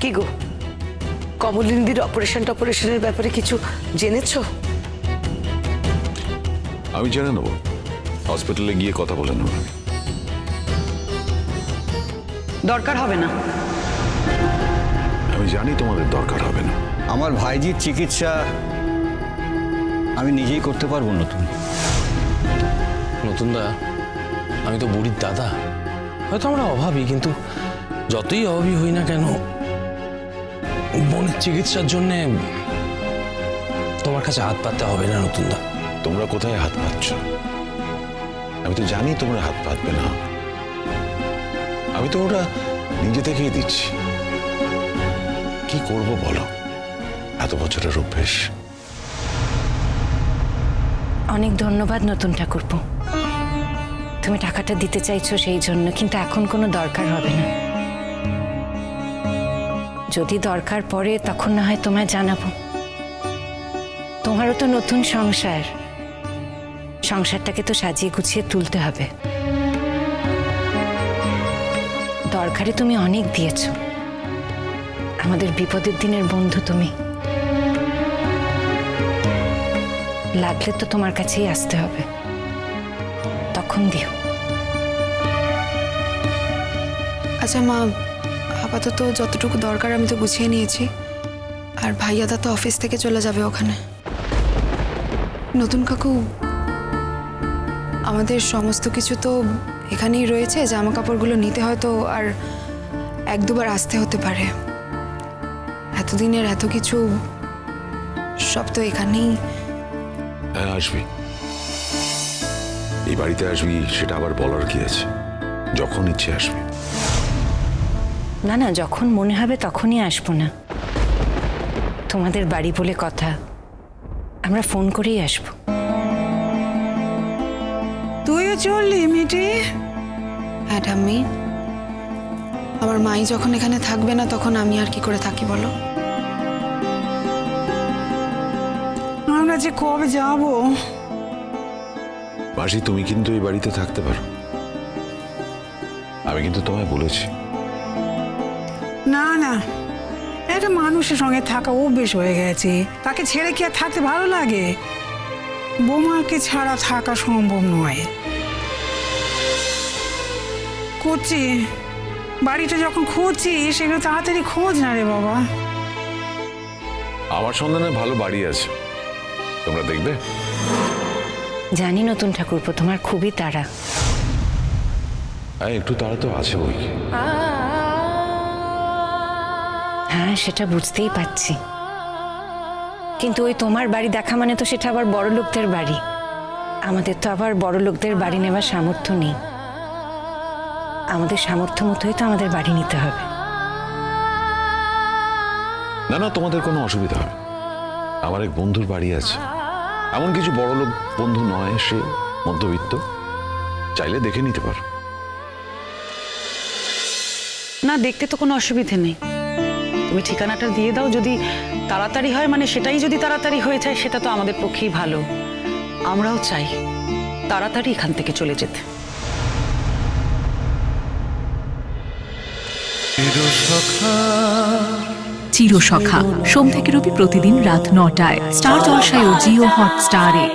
কি গো, কমলিনীদির অপারেশনের ব্যাপারে কিছু জেনেছো? আমি জেনে নেবো, হসপিটালে গিয়ে কথা বলে নেব। দরকার হবে না। আমি জানি তোমাদের দরকার হবে না। আমার ভাইজির চিকিৎসা আমি নিজেই করতে পারবো। নতুনদা, আমি তো বুড়ির দাদা। হয়তো আমরা অভাবী, কিন্তু যতই অভাবী হই না কেন, বোনের চিকিৎসার জন্য তোমার কাছে হাত পাততে হবে না নতুনদা। তোমরা কোথায় হাত পাতছ? আমি তো জানি তোমরা হাত পাতবে না। আমি তো ওরা নিজে থেকেই দিচ্ছি। কি করব বলো, এত বছরের অভ্যেস। অনেক ধন্যবাদ নতুন ঠাকুরপো, তুমি টাকাটা দিতে চাইছো সেই জন্য, কিন্তু এখন কোনো দরকার হবে না। যদি দরকার পড়ে তখন না হয় তোমায় জানাবো। তোমারও তো নতুন সংসারটাকে তো সাজিয়ে গুছিয়ে তুলতে হবে। দরকারে তুমি অনেক দিয়েছো, আমাদের বিপদের দিনের বন্ধু তুমি। লাগলে তো তোমার কাছেই আসতে হবে, তখন দিও। আচ্ছা মা, আপাতত যতটুকু দরকার আমি তো গুছিয়ে নিয়েছি। আর ভাইয়াদা তো অফিস থেকে চলে যাবে ওখানে। নতুন কাকু, আমাদের সমস্ত কিছু তো এখানেই রয়েছে। জামা কাপড়গুলো নিতে হয়তো আর এক দুবার আসতে হতে পারে। এতদিনের এত কিছু সব তো এখানেই। হ্যাঁ, আসবি, এই বাড়িতে আসবি, সেটা আবার বলার কি আছে? যখন ইচ্ছে আসবি। না না, যখন মনে হবে তখনই আসবো না। তোমাদের বাড়ি বলে কথা, আমরা ফোন করেই আসবো। তুইও চললি মিটি? হ্যাঁ ঠাম্মি, আমার মাই যখন এখানে থাকবে না তখন আমি আর কি করে থাকি বলো? আমরা যে কবে যাব? মাসি, তুমি কিন্তু এই বাড়িতে থাকতে পারো। আমি কিন্তু তোমায় বলেছি। না না, একটা মানুষের সঙ্গে থাকা অভ্যেস হয়ে গেছে, তাকে ছেড়ে কি আর থাকতে ভালো লাগে? বৌমাকে ছাড়া থাকা সম্ভব নয়। করছি বাড়িটা যখন খুঁজছি, সেগুলো তাড়াতাড়ি খোঁজ না রে বাবা। আমার সন্ধানে ভালো বাড়ি আছে, তোমরা দেখবে। জানি নতুন ঠাকুরপো, তোমার খুবই তাড়া। হ্যাঁ, একটু তাড়া তো আছে বই কি। হ্যাঁ, সেটা বুঝতেই পারছি, কিন্তু ওই তোমার বাড়ি দেখা মানে তো সেটা আবার বড় লোকদের বাড়ি। আমাদের তো আবার বড় লোকদের বাড়ি নেওয়ার সামর্থ্য নেই। আমাদের সামর্থ্য মতোই তো আমাদের বাড়ি নিতে হবে। না না, তোমাদের কোনো অসুবিধা হবে। আমার এক বন্ধুর বাড়ি আছে, এমন কিছু বড় লোক বন্ধু নয়, সে মধ্যবিত্ত, চাইলে দেখে নিতে পারো। না, দেখতে তো কোনো অসুবিধে নেই। তুমি ঠিকানাটা দিয়ে দাও, যদি তাড়াতাড়ি হয়, মানে সেটাই যদি তাড়াতাড়ি হয়ে যায়, সেটা তো আমাদের পক্ষেই ভালো। আমরাও চাই তাড়াতাড়ি এখান থেকে চলে যেতে। চিরসখা সোম থেকে রবি প্রতিদিন রাত ৯টায় স্টার জলসায় ও জিও হটস্টারে।